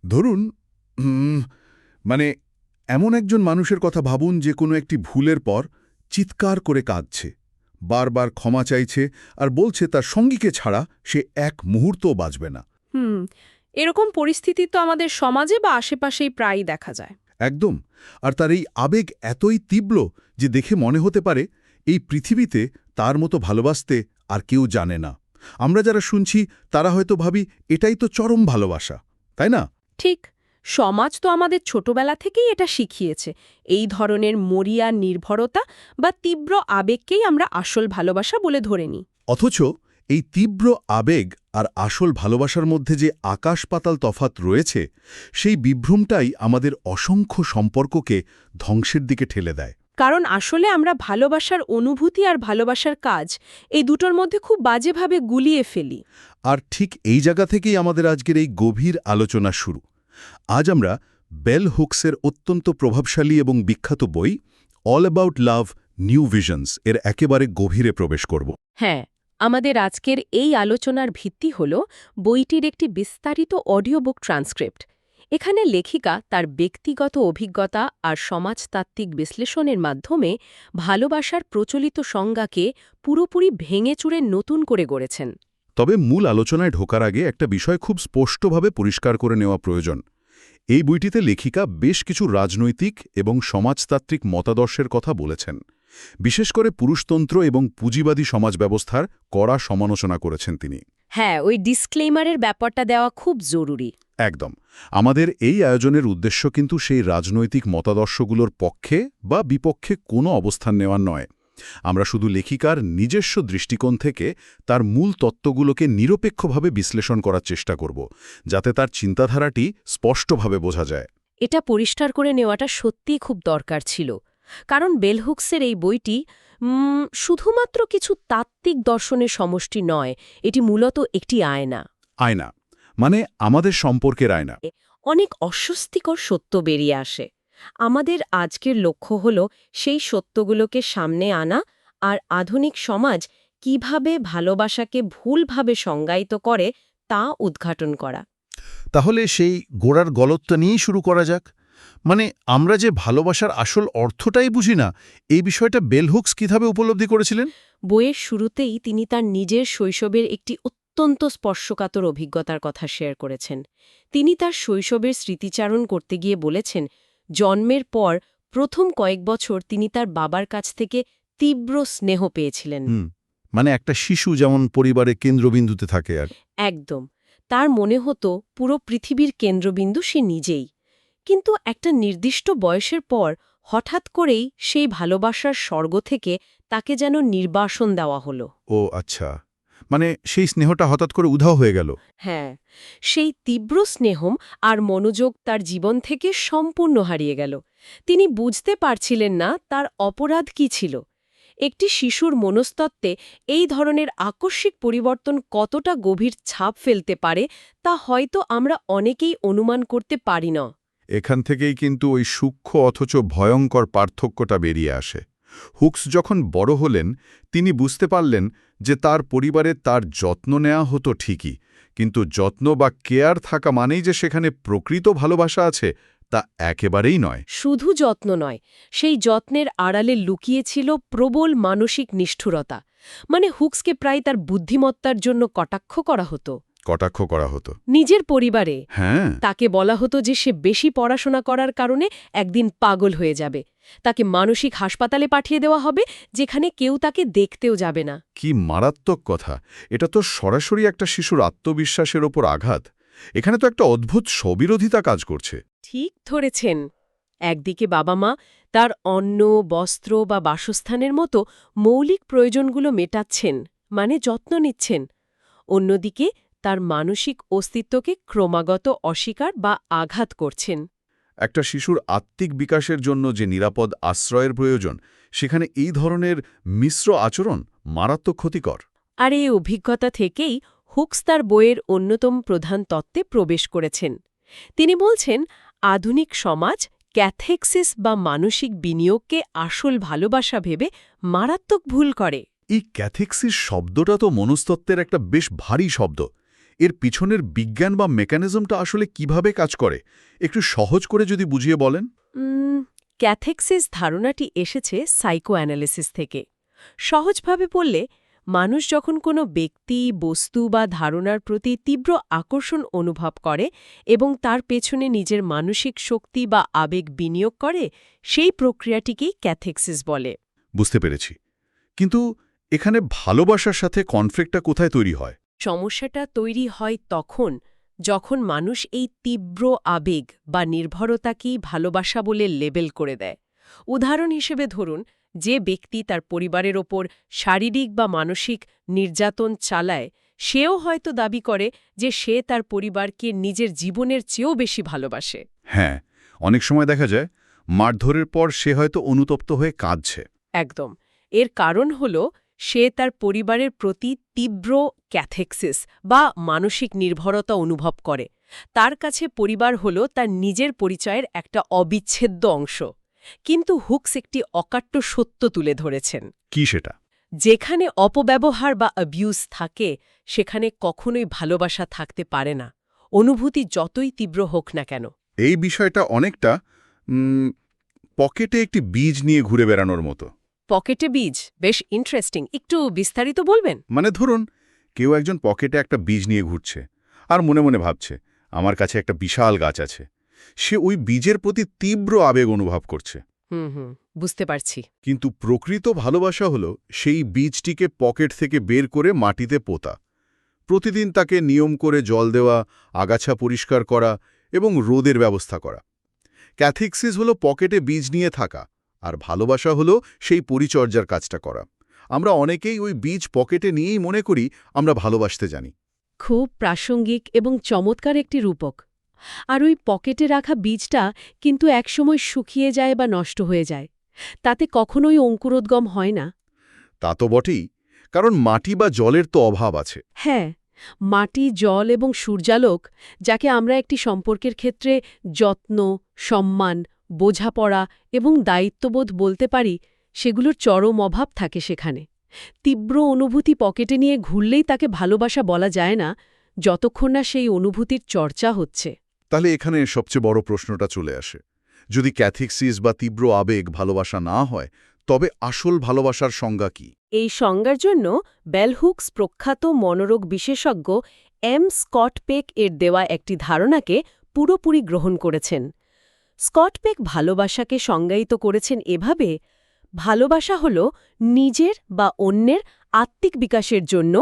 ধরুন উম, মানে এমন একজন মানুষের কথা ভাবুন যে কোনো একটি ভুলের পর চিৎকার করে কাঁদছে, বারবার ক্ষমা চাইছে আর বলছে তার সঙ্গীকে ছাড়া সে এক মুহূর্তও বাঁচবে না। হুম। এরকম পরিস্থিতি তো আমাদের সমাজে বা আশেপাশেই প্রায়ই দেখা যায়। একদম। আর তার এই আবেগ এতই তীব্র যে দেখে মনে হতে পারে এই পৃথিবীতে তার মতো ভালোবাসতে আর কেউ জানে না। আমরা যারা শুনছি তারা হয়তো ভাবি এটাই তো চরম ভালোবাসা, তাই না? ঠিক। সমাজ তো আমাদের ছোটবেলা থেকেই এটা শিখিয়েছে। এই ধরনের মরিয়া নির্ভরতা বা তীব্র আবেগকেই আমরা আসল ভালোবাসা বলে ধরে নিই। অথচ এই তীব্র আবেগ আর আসল ভালোবাসার মধ্যে যে আকাশ পাতাল তফাৎ রয়েছে, সেই বিভ্রমটাই আমাদের অসংখ্য সম্পর্ককে ধ্বংসের দিকে ঠেলে দেয়। কারণ আসলে আমরা ভালোবাসার অনুভূতি আর ভালোবাসার কাজ এই দুটোর মধ্যে খুব বাজেভাবে গুলিয়ে ফেলি। আর ঠিক এই জায়গা থেকেই আমাদের আজকের এই গভীর আলোচনা শুরু। আজ আমরা বেল হুকসের অত্যন্ত প্রভাবশালী এবং বিখ্যাত বই all about love new visions এর একেবারে গভীরে প্রবেশ করব। হ্যাঁ, আমাদের আজকের এই আলোচনার ভিত্তি হল বইটির একটি বিস্তারিত অডিও বুক ট্রান্সক্রিপ্ট। এখানে লেখিকা তার ব্যক্তিগত অভিজ্ঞতা আর সমাজতাত্ত্বিক বিশ্লেষণের মাধ্যমে ভালোবাসার প্রচলিত সংজ্ঞাকে পুরোপুরি ভেঙে চুরে নতুন করে গড়েছেন। তবে মূল আলোচনায় ঢোকার আগে একটা বিষয় খুব স্পষ্টভাবে পরিষ্কার করে নেওয়া প্রয়োজন। এই বইটিতে লেখিকা বেশ কিছু রাজনৈতিক এবং সমাজতাত্ত্বিক মতাদর্শের কথা বলেছেন। বিশেষ করে পুরুষতন্ত্র এবং পুঁজিবাদী সমাজ ব্যবস্থার কড়া সমালোচনা করেছেন তিনি। হ্যাঁ, ওই ডিসক্লেইমারের ব্যাপারটা দেওয়া খুব জরুরি। একদম। আমাদের এই আয়োজনের উদ্দেশ্য কিন্তু সেই রাজনৈতিক মতাদর্শগুলোর পক্ষে বা বিপক্ষে কোনো অবস্থান নেওয়ার নয়। আমরা শুধু লেখিকার নিজস্ব দৃষ্টিকোণ থেকে তার মূল তত্ত্বগুলোকে নিরপেক্ষভাবে বিশ্লেষণ করার চেষ্টা করব, যাতে তার চিন্তাধারাটি স্পষ্টভাবে বোঝা যায়। এটা পরিষ্কার করে নেওয়াটা সত্যিই খুব দরকার ছিল। কারণ বেল হুকসের এই বইটি শুধুমাত্র কিছু তাত্ত্বিক দর্শনের সমষ্টি নয়, এটি মূলত একটি আয়না। আয়না মানে আমাদের সম্পর্কের আয়না। অনেক অস্বস্তিকর সত্য বেরিয়ে আসে। আমাদের আজকের লক্ষ্য হল সেই সত্যগুলোকে সামনে আনা আর আধুনিক সমাজ কিভাবে ভালোবাসাকে ভুলভাবে সংজ্ঞায়িত করে তা উদ্ঘাটন করা। তাহলে সেই গোড়ার গলতটা নিয়েই শুরু করা যাক। মানে আমরা যে ভালোবাসার আসল অর্থটাই বুঝি না, এই বিষয়টা বেল হুকস কিভাবে উপলব্ধি করেছিলেন? বইয়ের শুরুতেই তিনি তার নিজের শৈশবের একটি অত্যন্ত স্পর্শকাতর অভিজ্ঞতার কথা শেয়ার করেছেন। তিনি তার শৈশবের স্মৃতিচারণ করতে গিয়ে বলেছেন, জন্মের পর প্রথম কয়েক বছর তিনি তার বাবার কাছ থেকে তীব্র স্নেহ পেয়েছিলেন। মানে একটা শিশু যেমন পরিবারের কেন্দ্রবিন্দুতে থাকে আর একদম। তার মনে হতো পুরো পৃথিবীর কেন্দ্রবিন্দু সে নিজেই। কিন্তু একটা নির্দিষ্ট বয়সের পর হঠাৎ করেই সেই ভালোবাসার স্বর্গ থেকে তাকে যেন নির্বাসন দেওয়া হলো। ও আচ্ছা, মানে সেই স্নেহটা হঠাৎ করে উধাও হয়ে গেল। হ্যাঁ, সেই তীব্র স্নেহম আর মনোযোগ তার জীবন থেকে সম্পূর্ণ হারিয়ে গেল। তিনি বুঝতে পারছিলেন না তার অপরাধ কী ছিল। একটি শিশুর মনস্তত্ত্বে এই ধরনের আকস্মিক পরিবর্তন কতটা গভীর ছাপ ফেলতে পারে তা হয়তো আমরা অনেকেই অনুমান করতে পারি না। এখান থেকেই কিন্তু ওই সূক্ষ্ম অথচ ভয়ঙ্কর পার্থক্যটা বেরিয়ে আসে। হুকস যখন বড় হলেন, তিনি বুঝতে পারলেন যে তার পরিবারে তার যত্ন নেওয়া হতো ঠিকই, কিন্তু যত্ন বা কেয়ার থাকা মানেই যে সেখানে প্রকৃত ভালোবাসা আছে তা একেবারেই নয়। শুধু যত্ন নয়, সেই যত্নের আড়ালে লুকিয়েছিল প্রবল মানসিক নিষ্ঠুরতা। মানে হুকসকে প্রায় তার বুদ্ধিমত্তার জন্য কটাক্ষ করা হতো। কটাক্ষ করা হতো? নিজের পরিবারে। হ্যাঁ। তাকে বলা হতো যে সে বেশি পড়াশোনা করার কারণে একদিন পাগল হয়ে যাবে। তাকে মানসিক হাসপাতালে পাঠিয়ে দেওয়া হবে, যেখানে কেউ তাকে দেখতেও যাবে না। কি মারাত্মক কথা! এটা তো সরাসরি একটা শিশুর আত্মবিশ্বাসের ওপর আঘাত। এখানে তো একটা অদ্ভুত স্ববিরোধিতা কাজ করছে। ঠিক ধরেছেন। একদিকে বাবা মা তার অন্ন, বস্ত্র বা বাসস্থানের মতো মৌলিক প্রয়োজনগুলো মেটাচ্ছেন, মানে যত্ন নিচ্ছেন। অন্যদিকে তার মানসিক অস্তিত্বকে ক্রমাগত অস্বীকার বা আঘাত করছেন। একটা শিশুর আত্মিক বিকাশের জন্য যে নিরাপদ আশ্রয়ের প্রয়োজন, সেখানে এই ধরনের মিশ্র আচরণ মারাত্মক ক্ষতিকর। আর এই অভিজ্ঞতা থেকেই হুকস তার বইয়ের অন্যতম প্রধান তত্ত্বে প্রবেশ করেছেন। তিনি বলছেন, আধুনিক সমাজ ক্যাথেক্সিস বা মানসিক বিনিয়োগকে আসল ভালোবাসা ভেবে মারাত্মক ভুল করে। এই ক্যাথেক্সিস শব্দটা তো মনস্তত্ত্বের একটা বেশ ভারী শব্দ। এর পিছনের বিজ্ঞান বা মেকানিজমটা আসলে কিভাবে কাজ করে একটু সহজ করে যদি বুঝিয়ে বলেন। ক্যাথেক্সিস ধারণাটি এসেছে সাইকোঅ্যানালিসিস থেকে। সহজভাবে বললে, মানুষ যখন কোনো ব্যক্তি, বস্তু বা ধারণার প্রতি তীব্র আকর্ষণ অনুভব করে এবং তার পেছনে নিজের মানসিক শক্তি বা আবেগ বিনিয়োগ করে, সেই প্রক্রিয়াটিকেই ক্যাথেক্সিস বলে। বুঝতে পেরেছি, কিন্তু এখানে ভালোবাসার সাথে কনফ্লিক্টটা কোথায় তৈরি হয়? সমস্যাটা তৈরি হয় তখন যখন মানুষ এই তীব্র আবেগ বা নির্ভরতাকেই ভালোবাসা বলে লেবেল করে দেয়। উদাহরণ হিসেবে ধরুন, যে ব্যক্তি তার পরিবারের ওপর শারীরিক বা মানসিক নির্যাতন চালায়, সেও হয়তো দাবি করে যে সে তার পরিবারকে নিজের জীবনের চেয়েও বেশি ভালোবাসে। হ্যাঁ, অনেক সময় দেখা যায় মারধরের পর সে হয়তো অনুতপ্ত হয়ে কাঁদছে। একদম। এর কারণ হল সে তার পরিবারের প্রতি তীব্র ক্যাথেক্সিস বা মানসিক নির্ভরতা অনুভব করে। তার কাছে পরিবার হল তার নিজের পরিচয়ের একটা অবিচ্ছেদ্য অংশ। কিন্তু হুকস একটি অকাট্য সত্য তুলে ধরেছেন। কি সেটা? যেখানে অপব্যবহার বা অ্যাবিউজ থাকে, সেখানে কখনোই ভালোবাসা থাকতে পারে না, অনুভূতি যতই তীব্র হোক না কেন। এই বিষয়টা অনেকটা পকেটে একটি বীজ নিয়ে ঘুরে বেড়ানোর মতো। পকেটে বীজ, বেশ ইন্টারেস্টিং। একটু বিস্তারিত বলবেন? মানে ধরুন, কেউ একজন পকেটে একটা বীজ নিয়ে ঘুরছে আর মনে মনে ভাবছে আমার কাছে একটা বিশাল গাছ আছে। সে ওই বীজের প্রতি তীব্র আবেগ অনুভব করছে। বুঝতে পারছি। কিন্তু প্রকৃত ভালোবাসা হলো সেই বীজটিকে পকেট থেকে বের করে মাটিতে পোতা, প্রতিদিন তাকে নিয়ম করে জল দেওয়া, আগাছা পরিষ্কার করা এবং রোদের ব্যবস্থা করা। ক্যাথেক্সিস হলো পকেটে বীজ নিয়ে থাকা, আর ভালোবাসা হলো সেই পরিচর্যার কাজটা করা। আমরা অনেকেই ওই বীজ পকেটে নিয়েই মনে করি আমরা ভালোবাসতে জানি। খুব প্রাসঙ্গিক এবং চমৎকার একটি রূপক। আর ওই পকেটে রাখা বীজটা কিন্তু একসময় শুকিয়ে যায় বা নষ্ট হয়ে যায়। তাতে কখনোই অঙ্কুরোদ্গম হয় না। তা তো বটেই, কারণ মাটি বা জলের তো অভাব আছে। হ্যাঁ, মাটি, জল এবং সূর্যালোক, যাকে আমরা একটি সম্পর্কের ক্ষেত্রে যত্ন, সম্মান, বোঝাপড়া এবং দায়িত্ববোধ বলতে পারি, সেগুলোর চরম অভাব থাকে সেখানে। তীব্র অনুভূতি পকেটে নিয়ে ঘুরলেই তাকে ভালোবাসা বলা যায় না, যতক্ষণ না সেই অনুভূতির চর্চা হচ্ছে। তাহলে এখানে সবচেয়ে বড় প্রশ্নটা চলে আসে, যদি ক্যাথেক্সিস বা তীব্র আবেগ ভালোবাসা না হয়, তবে আসল ভালোবাসার সংজ্ঞা কি? এই সংজ্ঞার জন্য বেল হুকস প্রখ্যাত মনোরোগ বিশেষজ্ঞ এম. স্কট পেক এর দেওয়া একটি ধারণাকে পুরোপুরি গ্রহণ করেছেন। স্কট পেক ভালোবাসাকে সংজ্ঞায়িত করেছেন এভাবে: ভালোবাসা হল নিজের বা অন্যের আত্মিক বিকাশের জন্য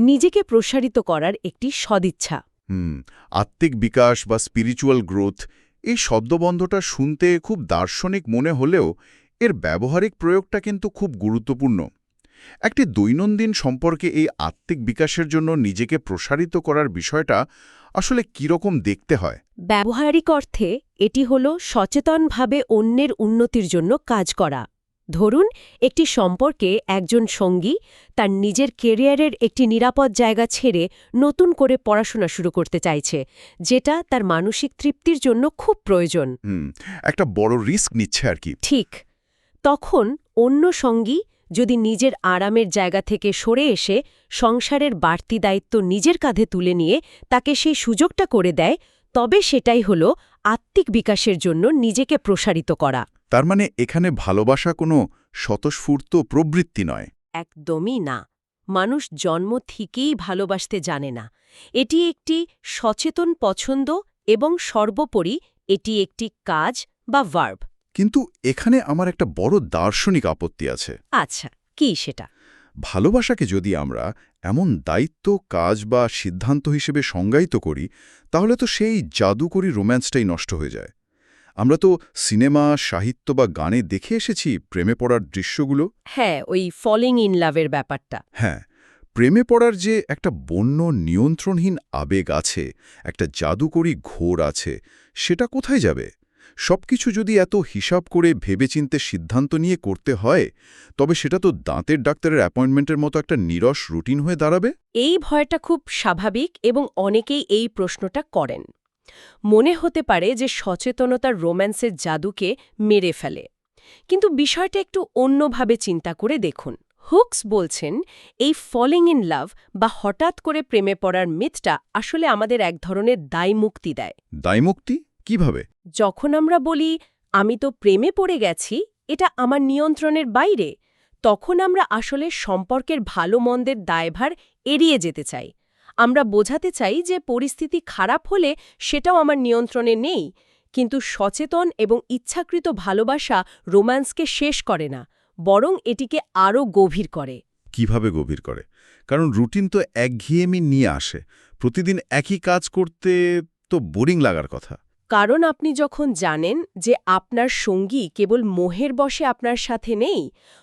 নিজেকে প্রসারিত করার একটি সদিচ্ছা। আত্মিক বিকাশ বা স্পিরিচুয়াল গ্রোথ, এই শব্দবন্ধটা শুনতে খুব দার্শনিক মনে হলেও এর ব্যবহারিক প্রয়োগটা কিন্তু খুব গুরুত্বপূর্ণ। একটি দৈনন্দিন সম্পর্কে এই আত্মিক বিকাশের জন্য নিজেকে প্রসারিত করার বিষয়টা আসলে কীরকম দেখতে হয়? ব্যবহারিক অর্থে এটি হল সচেতনভাবে অন্যের উন্নতির জন্য কাজ করা। ধরুন, একটি সম্পর্কে একজন সঙ্গী তার নিজের কেরিয়ারের একটি নিরাপদ জায়গা ছেড়ে নতুন করে পড়াশোনা শুরু করতে চাইছে, যেটা তার মানসিক তৃপ্তির জন্য খুব প্রয়োজন। একটা বড় রিস্ক নিচ্ছে আর কি। ঠিক। তখন অন্য সঙ্গী যদি নিজের আরামের জায়গা থেকে সরে এসে সংসারের বাড়তি দায়িত্ব নিজের কাঁধে তুলে নিয়ে তাকে সেই সুযোগটা করে দেয়, তবে সেটাই হল আত্মিক বিকাশের জন্য নিজেকে প্রসারিত করা। তার মানে এখানে ভালোবাসা কোনো স্বতঃস্ফূর্ত প্রবৃত্তি নয়। একদমই না। মানুষ জন্ম থেকেই ভালোবাসতে জানে না। এটি একটি সচেতন পছন্দ এবং সর্বোপরি এটি একটি কাজ বা ভার্ব। কিন্তু এখানে আমার একটা বড় দার্শনিক আপত্তি আছে। আচ্ছা, কি সেটা? ভালোবাসাকে যদি আমরা এমন দায়িত্ব, কাজ বা সিদ্ধান্ত হিসেবে সংজ্ঞায়িত করি, তাহলে তো সেই জাদুকরী রোম্যান্সটাই নষ্ট হয়ে যায়। আমরা তো সিনেমা, সাহিত্য বা গানে দেখে এসেছি প্রেমে পড়ার দৃশ্যগুলো। হ্যাঁ, ওই ফলিং ইন লাভের ব্যাপারটা। হ্যাঁ, প্রেমে পড়ার যে একটা বন্য নিয়ন্ত্রণহীন আবেগ আছে, একটা জাদুকরী ঘোর আছে, সেটা কোথায় যাবে? সবকিছু যদি এত হিসাব করে ভেবেচিন্তে সিদ্ধান্ত নিয়ে করতে হয়, তবে সেটা তো দাঁতের ডাক্তারের অ্যাপয়েন্টমেন্টের মতো একটা নীরস রুটিন হয়ে দাঁড়াবে। এই ভয়টা খুব স্বাভাবিক এবং অনেকেই এই প্রশ্নটা করেন। মনে হতে পারে যে সচেতনতার রোম্যান্সের জাদুকে মেরে ফেলে। কিন্তু বিষয়টা একটু অন্যভাবে চিন্তা করে দেখুন। হুকস বলছেন এই ফলিং ইন লাভ বা হঠাৎ করে প্রেমে পড়ার মিথটা আসলে আমাদের এক ধরনের দায়মুক্তি দেয়। দায়মুক্তি কিভাবে? যখন আমরা বলি আমি তো প্রেমে পড়ে গেছি, এটা আমার নিয়ন্ত্রণের বাইরে, তখন আমরা আসলে সম্পর্কের ভালো মন্দের দায়ভার এড়িয়ে যেতে চাই। আমরা বোঝাতে চাই যে পরিস্থিতি খারাপ হলে সেটাও আমার নিয়ন্ত্রণে নেই, কিন্তু সচেতন এবং ইচ্ছাকৃত ভালোবাসা রোম্যান্সকে শেষ করে না, বরং এটিকে আরও গভীর করে। কিভাবে গভীর করে? কারণ রুটিন তো একঘেয়েমি নিয়ে আসে। প্রতিদিন একই কাজ করতে তো বোরিং লাগার কথা। কারণ আপনি যখন জানেন যে আপনার সঙ্গী কেবল মোহের বশে আপনার সাথে নেই,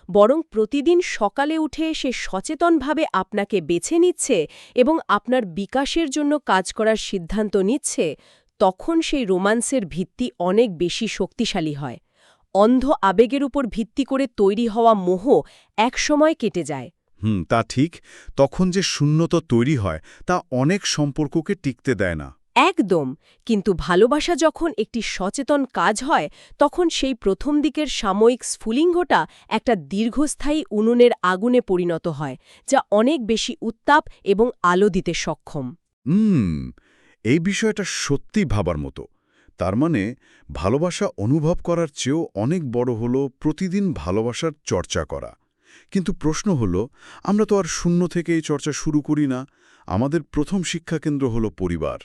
বরং প্রতিদিন সকালে উঠে সে সচেতনভাবে আপনাকে বেছে নিচ্ছে এবং আপনার বিকাশের জন্য কাজ করার সিদ্ধান্ত নিচ্ছে, তখন সেই রোমান্সের ভিত্তি অনেক বেশি শক্তিশালী হয়। অন্ধ আবেগের উপর ভিত্তি করে তৈরি হওয়া মোহ একসময় কেটে যায়। তা ঠিক। তখন যে শূন্যতা তৈরি হয় তা অনেক সম্পর্ককে টিকতে দেয় না। একদম। কিন্তু ভালোবাসা যখন একটি সচেতন কাজ হয়, তখন সেই প্রথম দিকের সাময়িক স্ফুলিঙ্গটা একটা দীর্ঘস্থায়ী উনুনের আগুনে পরিণত হয়, যা অনেক বেশি উত্তাপ এবং আলো দিতে সক্ষম। এই বিষয়টা সত্যি ভাবার মতো। তার মানে ভালোবাসা অনুভব করার চেয়েও অনেক বড় হলো প্রতিদিন ভালোবাসার চর্চা করা। কিন্তু প্রশ্ন হলো, আমরা তো আর শূন্য থেকে এই চর্চা শুরু করি না। আমাদের প্রথম শিক্ষাকেন্দ্র হলো পরিবার।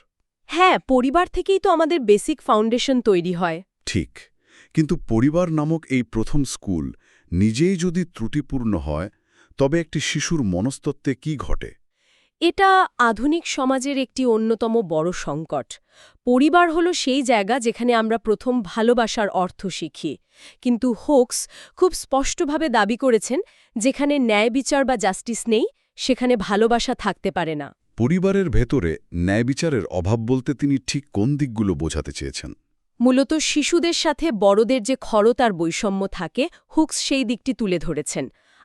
হ্যাঁ, পরিবার থেকেই তো আমাদের বেসিক ফাউন্ডেশন তৈরি হয়। ঠিক। কিন্তু পরিবার নামক এই প্রথম স্কুল নিজেই যদি ত্রুটিপূর্ণ হয়, তবে একটি শিশুর মনস্তত্ত্বে কি ঘটে? এটা আধুনিক সমাজের একটি অন্যতম বড় সংকট। পরিবার হলো সেই জায়গা যেখানে আমরা প্রথম ভালোবাসার অর্থ শিখি। কিন্তু হুকস খুব স্পষ্টভাবে দাবি করেছেন, যেখানে ন্যায় বিচার বা জাস্টিস নেই, সেখানে ভালোবাসা থাকতে পারে না। পরিবারের ভেতরে ন্যায়বিচারের অভাব বলতে তিনি ঠিক কোন দিকগুলো বোঝাতে চেয়েছেন? মূলত শিশুদের সাথে বড়দের যে খরতার বৈষম্য থাকে, হুকস সেই দিকটি তুলে ধরেছেন।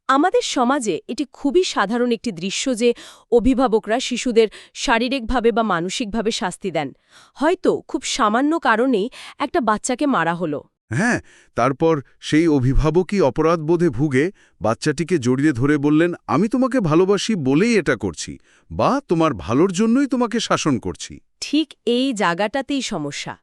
আমাদের সমাজে এটি খুবই সাধারণ একটি দৃশ্য যে অভিভাবকরা শিশুদের শারীরিকভাবে বা মানসিকভাবে শাস্তি দেন। হয়তো খুব সামান্য কারণেই একটা বাচ্চাকে মারা হলো। হ্যাঁ, তারপর সেই অভিভাবকই অপরাধবোধে ভুগে বাচ্চাটিকে জড়িয়ে ধরে বললেন, আমি তোমাকে ভালোবাসি বলেই এটা করছি, বা তোমার ভালোর জন্যই তোমাকে শাসন করছি। ঠিক এই জায়গাটাতেই সমস্যা।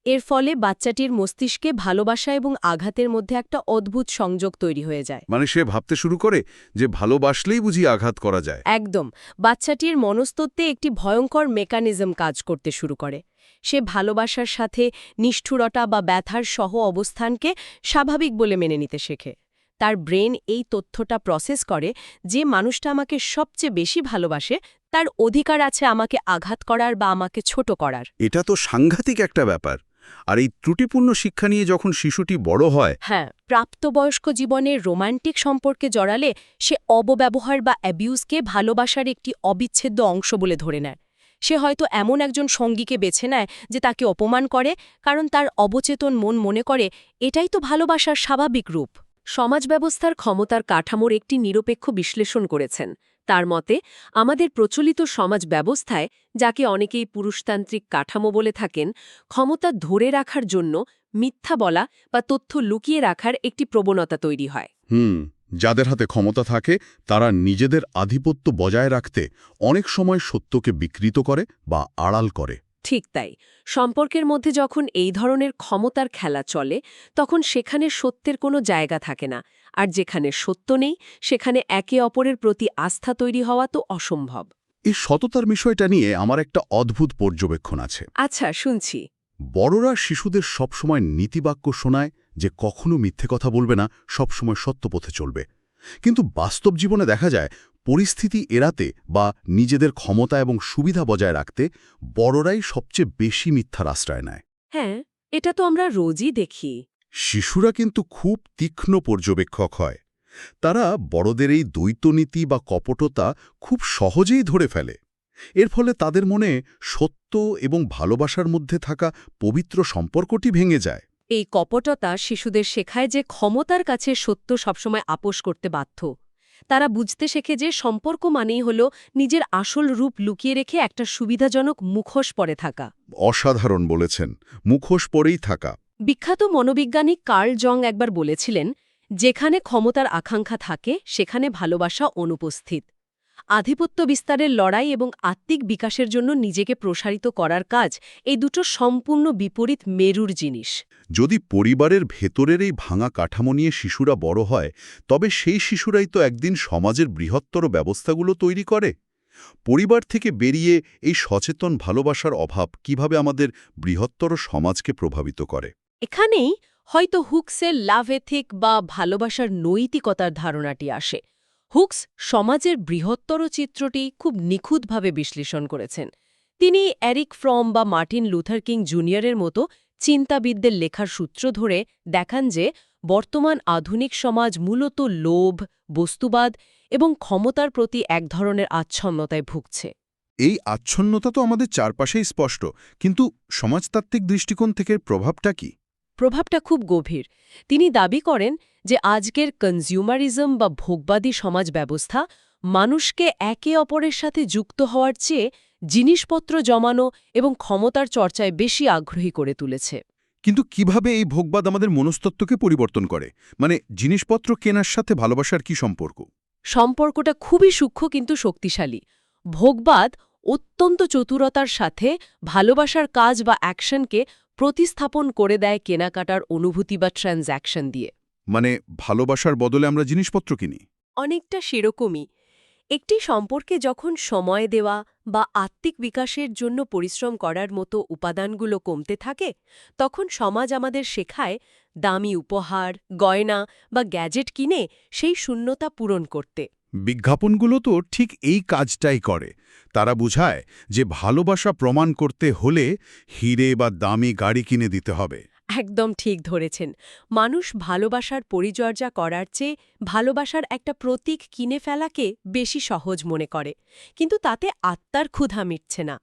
এর ফলে বাচ্চাটির মস্তিষ্কে ভালোবাসা এবং আঘাতের মধ্যে একটা অদ্ভুত সংযোগ তৈরি হয়ে যায়। মানে সে ভাবতে শুরু করে যে ভালোবাসলেই বুঝি আঘাত করা যায়। একদম। বাচ্চাটির মনস্তত্ত্বে একটি ভয়ঙ্কর মেকানিজম কাজ করতে শুরু করে। সে ভালোবাসার সাথে নিষ্ঠুরতা বা ব্যথার সহ অবস্থানকে স্বাভাবিক বলে মেনে নিতে শেখে। তার ব্রেন এই তথ্যটা প্রসেস করে যে মানুষটা আমাকে সবচেয়ে বেশি ভালোবাসে, তার অধিকার আছে আমাকে আঘাত করার বা আমাকে ছোট করার। এটা তো সাংঘাতিক একটা ব্যাপার। আর এই ত্রুটিপূর্ণ শিক্ষা নিয়ে যখন শিশুটি বড় হয়, হ্যাঁ, প্রাপ্তবয়স্ক জীবনের রোমান্টিক সম্পর্কে জড়ালে সে অবব্যবহার বা অ্যাবিউজকে ভালোবাসার একটি অবিচ্ছেদ্য অংশ বলে ধরে নেয়। সে হয়তো এমন একজন সঙ্গীকে বেছে নেয় যে তাকে অপমান করে, কারণ তার অবচেতন মন মনে করে এটাই তো ভালোবাসার স্বাভাবিক রূপ। সমাজ ব্যবস্থার ক্ষমতার কাঠামোর একটি নিরপেক্ষ বিশ্লেষণ করেছেন। তার মতে, আমাদের প্রচলিত সমাজ ব্যবস্থায়, যাকে অনেকেই পুরুষতান্ত্রিক কাঠামো বলে থাকেন, ক্ষমতা ধরে রাখার জন্য মিথ্যা বলা বা তথ্য লুকিয়ে রাখার একটি প্রবণতা তৈরি হয়। যাদের হাতে ক্ষমতা থাকে তারা নিজেদের আধিপত্য বজায় রাখতে অনেক সময় সত্যকে বিকৃত করে বা আড়াল করে। ঠিক তাই। সম্পর্কের মধ্যে যখন এই ধরনের ক্ষমতার খেলা চলে, তখন সেখানে সত্যের কোনো জায়গা থাকে না। আর যেখানে সত্য নেই, সেখানে একে অপরের প্রতি আস্থা তৈরি হওয়া তো অসম্ভব। এই সততার বিষয়টা নিয়ে আমার একটা অদ্ভুত পর্যবেক্ষণ আছে। আচ্ছা, শুনছি। বড়রা শিশুদের সবসময় নীতিবাক্য শোনায় যে কখনো মিথ্যে কথা বলবে না, সবসময় সত্যপথে চলবে। কিন্তু বাস্তব জীবনে দেখা যায় পরিস্থিতি এড়াতে বা নিজেদের ক্ষমতা এবং সুবিধা বজায় রাখতে বড়রাই সবচেয়ে বেশি মিথ্যার আশ্রয় নেয়। হ্যাঁ, এটা তো আমরা রোজই দেখি। শিশুরা কিন্তু খুব তীক্ষ্ণ পর্যবেক্ষক হয়। তারা বড়দের এই দ্বৈতনীতি বা কপটতা খুব সহজেই ধরে ফেলে। এর ফলে তাদের মনে সত্য এবং ভালোবাসার মধ্যে থাকা পবিত্র সম্পর্কটি ভেঙে যায়। এই কপটতা শিশুদের শেখায় যে ক্ষমতার কাছে সত্য সবসময় আপোস করতে বাধ্য। তারা বুঝতে শেখে যে সম্পর্ক মানেই হল নিজের আসল রূপ লুকিয়ে রেখে একটা সুবিধাজনক মুখোশ পরে থাকা। অসাধারণ বলেছেন, মুখোশ পরেই থাকা। বিখ্যাত মনোবিজ্ঞানী কার্ল জং একবার বলেছিলেন, যেখানে ক্ষমতার আকাঙ্ক্ষা থাকে সেখানে ভালোবাসা অনুপস্থিত। আধিপত্য বিস্তারের লড়াই এবং আত্মিক বিকাশের জন্য নিজেকে প্রসারিত করার কাজ, এই দুটো সম্পূর্ণ বিপরীত মেরুর জিনিস। যদি পরিবারের ভেতরের এই ভাঙা কাঠামো নিয়ে শিশুরা বড় হয়, তবে সেই শিশুরাই তো একদিন সমাজের বৃহত্তর ব্যবস্থাগুলো তৈরি করে। পরিবার থেকে বেরিয়ে এই সচেতন ভালোবাসার অভাব কিভাবে আমাদের বৃহত্তর সমাজকে প্রভাবিত করে? এখানেই হয়তো হুকসের লাভ এথিক বা ভালোবাসার নৈতিকতার ধারণাটি আসে। হুকস সমাজের বৃহত্তর চিত্রটি খুব নিখুঁতভাবে বিশ্লেষণ করেছেন। তিনি এরিক ফ্রম বা মার্টিন লুথার কিং জুনিয়রের মতো চিন্তাবিদদের লেখার সূত্র ধরে দেখান যে বর্তমান আধুনিক সমাজ মূলত লোভ, বস্তুবাদ এবং ক্ষমতার প্রতি এক ধরনের আচ্ছন্নতায় ভুগছে। এই আচ্ছন্নতা তো আমাদের চারপাশেই স্পষ্ট, কিন্তু সমাজতাত্ত্বিক দৃষ্টিকোণ থেকে প্রভাবটা কি? প্রভাবটা খুব গভীর। তিনি দাবি করেন যে আজকের কনজিউমারিজম বা ভোগবাদী সমাজ ব্যবস্থা মানুষকে একে অপরের সাথে যুক্ত হওয়ার চেয়ে জিনিসপত্র জমানো এবং ক্ষমতার চর্চায় বেশি আগ্রহী করে তুলেছে। কিন্তু কিভাবে এই ভোগবাদ আমাদের মনস্তত্ত্বকে পরিবর্তন করে? মানে জিনিসপত্র কেনার সাথে ভালোবাসার কি সম্পর্ক? সম্পর্কটা খুবই সূক্ষ্ম কিন্তু শক্তিশালী। ভোগবাদ অত্যন্ত চতুরতার সাথে ভালোবাসার কাজ বা অ্যাকশনকে প্রতিস্থাপন করে দেয় কেনাকাটার অনুভূতি বা ট্রানজ্যাকশন দিয়ে। মানে ভালোবাসার বদলে আমরা জিনিসপত্র কিনি? অনেকটা সেরকমই। একটি সম্পর্কে যখন সময় দেওয়া বা আত্মিক বিকাশের জন্য পরিশ্রম করার মতো উপাদানগুলো কমতে থাকে, তখন সমাজ আমাদের শেখায় দামি উপহার, গয়না বা গ্যাজেট কিনে সেই শূন্যতা পূরণ করতে। বিজ্ঞাপনগুলো তো ঠিক এই কাজটাই করে। তারা বোঝায় যে ভালোবাসা প্রমাণ করতে হলে হিরে বা দামি গাড়ি কিনে দিতে হবে। একদম ঠিক ধরেছেন। মানুষ ভালোবাসার পরিচর্যা করার চেয়ে ভালোবাসার একটা প্রতীক কিনে ফেলাকে বেশি সহজ মনে করে। কিন্তু তাতে আত্মার ক্ষুধা মিটছে না।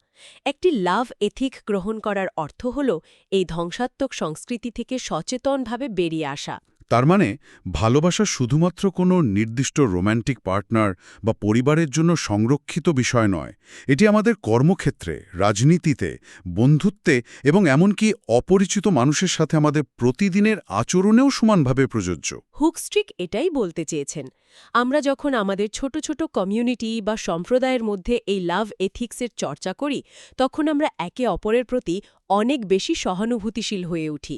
একটি লাভ এথিক গ্রহণ করার অর্থ হল এই ধ্বংসাত্মক সংস্কৃতি থেকে সচেতনভাবে বেরিয়ে আসা। তার মানে ভালোবাসা শুধুমাত্র কোনো নির্দিষ্ট রোম্যান্টিক পার্টনার বা পরিবারের জন্য সংরক্ষিত বিষয় নয়। এটি আমাদের কর্মক্ষেত্রে, রাজনীতিতে, বন্ধুত্বে এবং এমনকি অপরিচিত মানুষের সাথে আমাদের প্রতিদিনের আচরণেও সমানভাবে প্রযোজ্য। হুকস্ট্রিক এটাই বলতে চেয়েছেন। আমরা যখন আমাদের ছোট ছোট কমিউনিটি বা সম্প্রদায়ের মধ্যে এই লাভ এথিক্সের চর্চা করি, তখন আমরা একে অপরের প্রতি অনেক বেশি সহানুভূতিশীল হয়ে উঠি।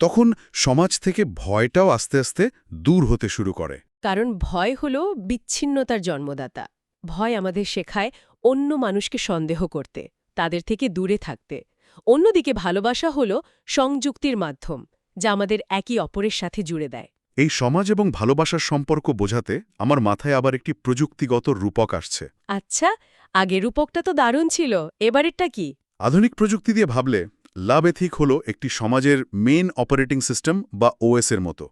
তখন সমাজ থেকে ভয়টাও আস্তে আস্তে দূর হতে শুরু করে। কারণ ভয় হল বিচ্ছিন্নতার জন্মদাতা। ভয় আমাদের শেখায় অন্য মানুষকে সন্দেহ করতে, তাদের থেকে দূরে থাকতে। অন্যদিকে ভালোবাসা হল সংযুক্তির মাধ্যম, যা আমাদের একে অপরের সাথে জুড়ে দেয়। এই সমাজ এবং ভালোবাসার সম্পর্ক বোঝাতে আমার মাথায় আবার একটি প্রযুক্তিগত রূপক আসছে। আচ্ছা, আগের রূপকটা তো দারুণ ছিল, এবারেরটা কি? আধুনিক প্রযুক্তি দিয়ে ভাবলে লাভ এথিক হল একটি সমাজের মেইন অপারেটিং সিস্টেম বা ওএস এর মতো।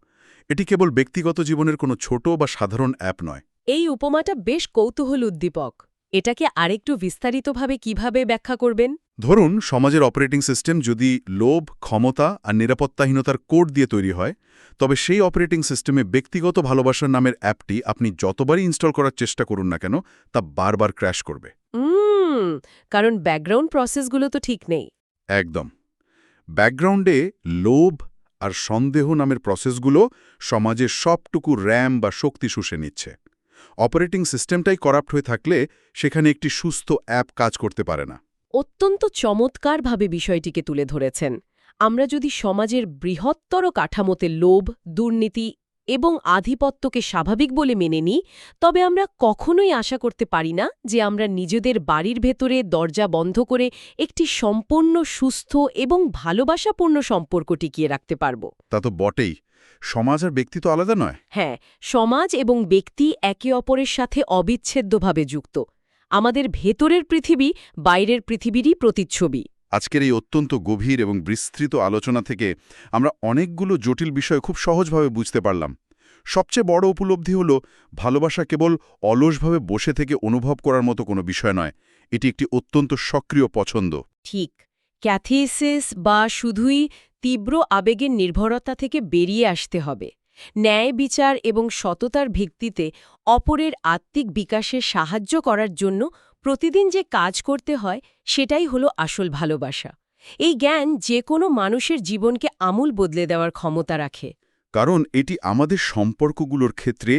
এটি কেবল ব্যক্তিগত জীবনের কোনো ছোট বা সাধারণ অ্যাপ নয়। এই উপমাটা বেশ কৌতূহল উদ্দীপক। এটাকে আরেকটু বিস্তারিতভাবে কিভাবে ব্যাখ্যা করবেন? ধরুন, সমাজের অপারেটিং সিস্টেম যদি লোভ, ক্ষমতা আর নিরাপত্তাহীনতার কোড দিয়ে তৈরি হয়, তবে সেই অপারেটিং সিস্টেমে ব্যক্তিগত ভালোবাসার নামের অ্যাপটি আপনি যতবারই ইনস্টল করার চেষ্টা করুন না কেন, তা বারবার ক্র্যাশ করবে। কারণ ব্যাকগ্রাউন্ড প্রসেসগুলো তো ঠিক নেই। একদম। ব্যাকগ্রাউন্ডে লোভ আর সন্দেহ নামের প্রসেসগুলো সমাজের সবটুকু র্যাম বা শক্তি শুষে নিচ্ছে। অপারেটিং সিস্টেমটাই করাপ্ট হয়ে থাকলে সেখানে একটি সুস্থ অ্যাপ কাজ করতে পারে না। অত্যন্ত চমৎকারভাবে বিষয়টিকে তুলে ধরেছেন। আমরা যদি সমাজের বৃহত্তর কাঠামোতে লোভ, দুর্নীতি এবং আধিপত্যকে স্বাভাবিক বলে মেনে নিই, তবে আমরা কখনোই আশা করতে পারি না যে আমরা নিজেদের বাড়ির ভেতরে দরজা বন্ধ করে একটি সম্পূর্ণ সুস্থ এবং ভালোবাসাপূর্ণ সম্পর্ক টিকিয়ে রাখতে পারব। তা তো বটেই। সমাজ আর ব্যক্তি তো আলাদা নয়। হ্যাঁ, সমাজ এবং ব্যক্তি একে অপরের সাথে অবিচ্ছেদ্যভাবে যুক্ত। আমাদের ভেতরের পৃথিবী বাইরের পৃথিবীরই প্রতিচ্ছবি। আজকের এই অত্যন্ত গভীর এবং বিস্তৃত আলোচনা থেকে আমরা অনেকগুলো জটিল বিষয় খুব সহজভাবে বুঝতে পারলাম। সবচেয়ে বড় উপলব্ধি হল ভালোবাসা কেবল অলসভাবে বসে থেকে অনুভব করার মতো কোনো বিষয় নয়। এটি একটি অত্যন্ত সক্রিয় পছন্দ। ঠিক, ক্যাথিসিস বা শুধুই তীব্র আবেগের নির্ভরতা থেকে বেরিয়ে আসতে হবে। ন্যায় বিচার এবং সততার ভিত্তিতে অপরের আত্মিক বিকাশে সাহায্য করার জন্য প্রতিদিন যে কাজ করতে হয়, সেটাই হলো আসল ভালোবাসা। এই জ্ঞান যে কোনো মানুষের জীবনকে আমূল বদলে দেওয়ার ক্ষমতা রাখে। কারণ এটি আমাদের সম্পর্কগুলোর ক্ষেত্রে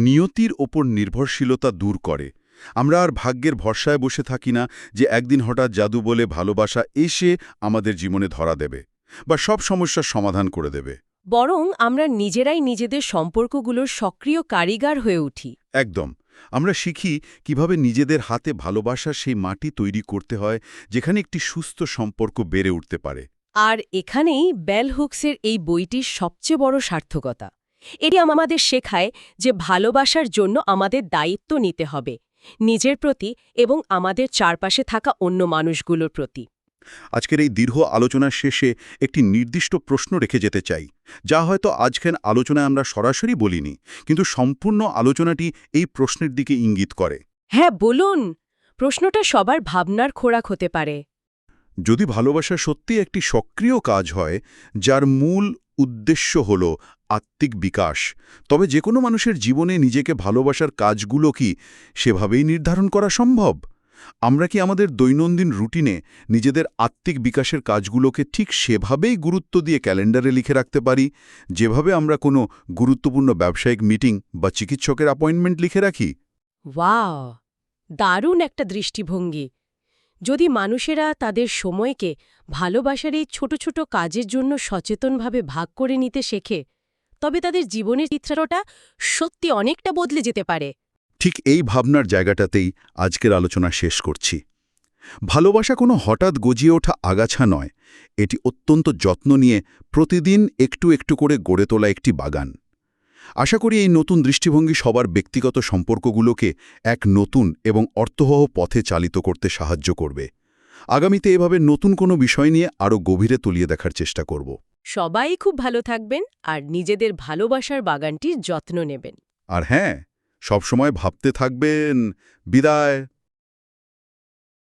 নিয়তির ওপর নির্ভরশীলতা দূর করে। আমরা আর ভাগ্যের ভরসায় বসে থাকি না যে একদিন হঠাৎ জাদু বলে ভালোবাসা এসে আমাদের জীবনে ধরা দেবে বা সব সমস্যার সমাধান করে দেবে। বরং আমরা নিজেরাই নিজেদের সম্পর্কগুলোর সক্রিয় কারিগর হয়ে উঠি। একদম। আমরা শিখি কিভাবে নিজেদের হাতে ভালোবাসার সেই মাটি তৈরি করতে হয় যেখানে একটি সুস্থ সম্পর্ক বেড়ে উঠতে পারে। আর এখানেই বেল হুকসের এই বইটির সবচেয়ে বড় সার্থকতা। এটি আমাদের শেখায় যে ভালোবাসার জন্য আমাদের দায়িত্ব নিতে হবে, নিজের প্রতি এবং আমাদের চারপাশে থাকা অন্য মানুষগুলোর প্রতি। আজকের এই দীর্ঘ আলোচনার শেষে একটি নির্দিষ্ট প্রশ্ন রেখে যেতে চাই, যা হয়তো আজকের আলোচনায় আমরা সরাসরি বলিনি, কিন্তু সম্পূর্ণ আলোচনাটি এই প্রশ্নের দিকে ইঙ্গিত করে। হ্যাঁ, বলুন। প্রশ্নটা সবার ভাবনার খোরাক হতে পারে। যদি ভালোবাসা সত্যি একটি সক্রিয় কাজ হয় যার মূল উদ্দেশ্য হল আত্মিক বিকাশ, তবে যে কোনো মানুষের জীবনে নিজেকে ভালোবাসার কাজগুলো কি সেভাবেই নির্ধারণ করা সম্ভব? আমরা কি আমাদের দৈনন্দিন রুটিনে নিজেদের আত্মিক বিকাশের কাজগুলোকে ঠিক সেভাবেই গুরুত্ব দিয়ে ক্যালেন্ডারে লিখে রাখতে পারি, যেভাবে আমরা কোনো গুরুত্বপূর্ণ ব্যবসায়িক মিটিং বা চিকিৎসকের অ্যাপয়েন্টমেন্ট লিখে রাখি? ওয়াও, দারুণ একটা দৃষ্টিভঙ্গি। যদি মানুষেরা তাদের সময়কে ভালোবাসার এই ছোট ছোট কাজের জন্য সচেতনভাবে ভাগ করে নিতে শেখে, তবে তাদের জীবনের চিত্রটা সত্যি অনেকটা বদলে যেতে পারে। ঠিক এই ভাবনার জায়গাটাতেই আজকের আলোচনা শেষ করছি। ভালোবাসা কোনো হঠাৎ গজিয়ে ওঠা আগাছা নয়, এটি অত্যন্ত যত্ন নিয়ে প্রতিদিন একটু একটু করে গড়ে তোলা একটি বাগান। আশা করি এই নতুন দৃষ্টিভঙ্গি সবার ব্যক্তিগত সম্পর্কগুলোকে এক নতুন এবং অর্থবহ পথে চালিত করতে সাহায্য করবে। আগামীতে এভাবে নতুন কোনো বিষয় নিয়ে আরও গভীরে তলিয়ে দেখার চেষ্টা করব। সবাই খুব ভালো থাকবেন আর নিজেদের ভালোবাসার বাগানটির যত্ন নেবেন। আর হ্যাঁ, সবসময় ভাবতে থাকবেন। বিদায়।